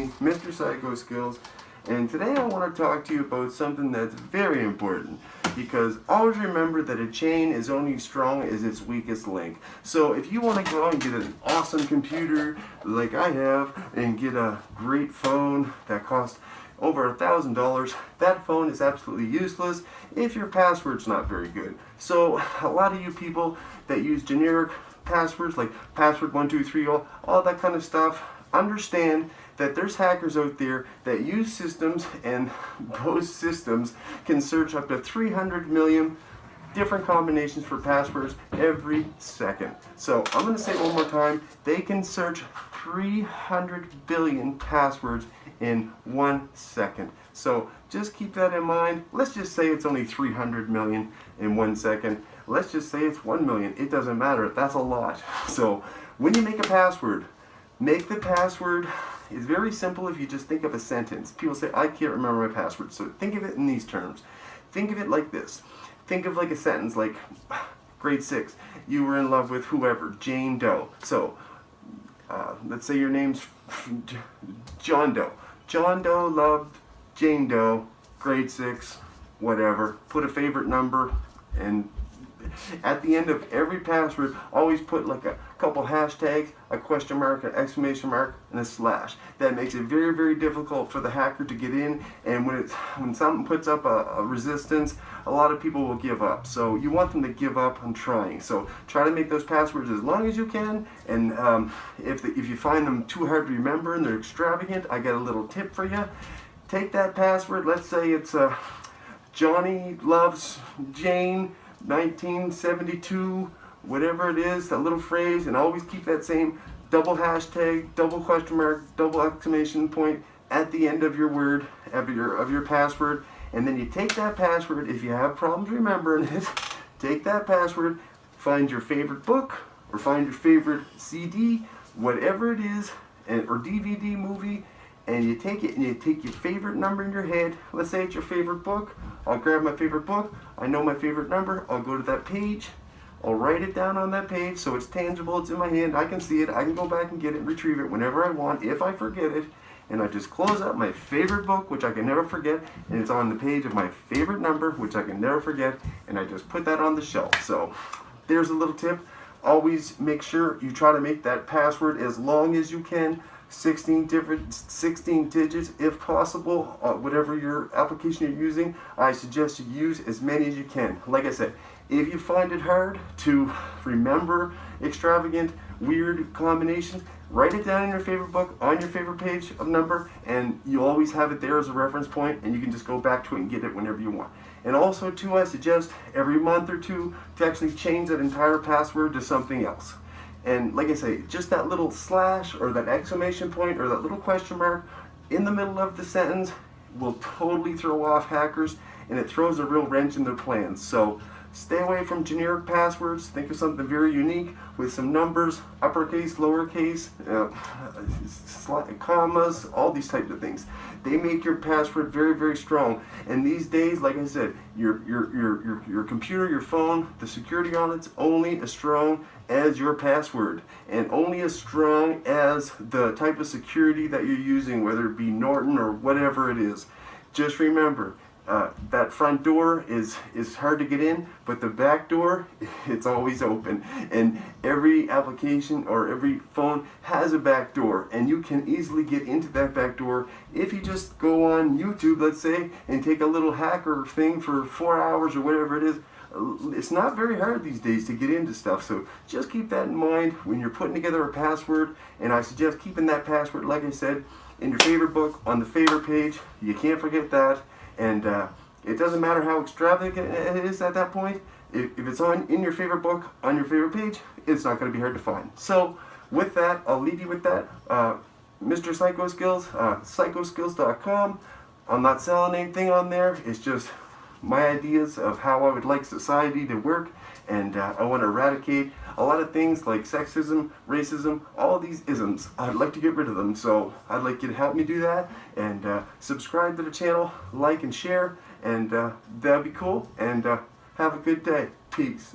me, Mr. Psycho Skills, and today I want to talk to you about something that's very important, because always remember that a chain is only as strong as its weakest link. So if you want to go out and get an awesome computer like I have and get a great phone that costs over $1,000, that phone is absolutely useless if your password's not very good. So a lot of you people that use generic passwords like password 123, all that kind of stuff, understand that there's hackers out there that use systems, and those systems can search up to 300 million different combinations for passwords every second. So I'm going to say it one more time, they can search 300 billion passwords in 1 second. So just keep that in mind. Let's just say it's only 300 million in 1 second. Let's just say it's 1 million. It doesn't matter. That's a lot. So when you make a password, make the password. It's very simple if you just think of a sentence. People say, I can't remember my password. So think of it in these terms. Think of it like this. Think of like a sentence like, grade 6, you were in love with whoever, Jane Doe. So let's say your name's John Doe. John Doe loved Jane Doe, grade 6, whatever. Put a favorite number, and at the end of every password, always put like a couple hashtags, a question mark, an exclamation mark, and a slash. That makes it very, very difficult for the hacker to get in, and when something puts up a resistance, a lot of people will give up. So you want them to give up on trying. So try to make those passwords as long as you can, and if you find them too hard to remember and they're extravagant, I got a little tip for you. Take that password, let's say it's Johnny loves Jane 1972, whatever it is, that little phrase, and always keep that same double hashtag, double question mark, double exclamation point at the end of your word, of your password. And then you take that password, if you have problems remembering it, take that password, find your favorite book, or find your favorite CD, whatever it is, or DVD movie, and you take it and you take your favorite number in your head. Let's say it's your favorite book. I'll grab my favorite book. I know my favorite number. I'll go to that page. I'll write it down on that page so it's tangible. It's in my hand. I can see it. I can go back and get it and retrieve it whenever I want if I forget it. And I just close up my favorite book, which I can never forget, and it's on the page of my favorite number, which I can never forget, and I just put that on the shelf. So there's a little tip. Always make sure you try to make that password as long as you can. 16 digits if possible. Whatever your application you're using, I suggest you use as many as you can. Like I said, if you find it hard to remember extravagant, weird combinations, write it down in your favorite book on your favorite page of number, and you always have it there as a reference point, and you can just go back to it and get it whenever you want. And also too, I suggest every month or two to actually change that entire password to something else. And like I say, just that little slash or that exclamation point or that little question mark in the middle of the sentence will totally throw off hackers, and it throws a real wrench in their plans. So stay away from generic passwords. Think of something very unique with some numbers, uppercase, lowercase, commas, all these types of things. They make your password very, very strong. And these days, like I said, your computer, your phone, the security on it's only as strong as your password, and only as strong as the type of security that you're using, whether it be Norton or whatever it is. Just remember, that front door is hard to get in, but the back door, it's always open. And every application or every phone has a back door, and you can easily get into that back door if you just go on YouTube, let's say, and take a little hacker thing for 4 hours or whatever it is. It's not very hard these days to get into stuff, so just keep that in mind when you're putting together a password. And I suggest keeping that password, like I said, in your favorite book on the favorite page. You can't forget that. And it doesn't matter how extravagant it is at that point. If it's in your favorite book, on your favorite page, it's not going to be hard to find. So with that, I'll leave you with that. Mr. Psycho Skills, psychoskills.com. I'm not selling anything on there. It's just my ideas of how I would like society to work, and I want to eradicate a lot of things like sexism, racism, all of these isms. I'd like to get rid of them, so I'd like you to help me do that, and subscribe to the channel, like and share, and that'd be cool, and have a good day. Peace.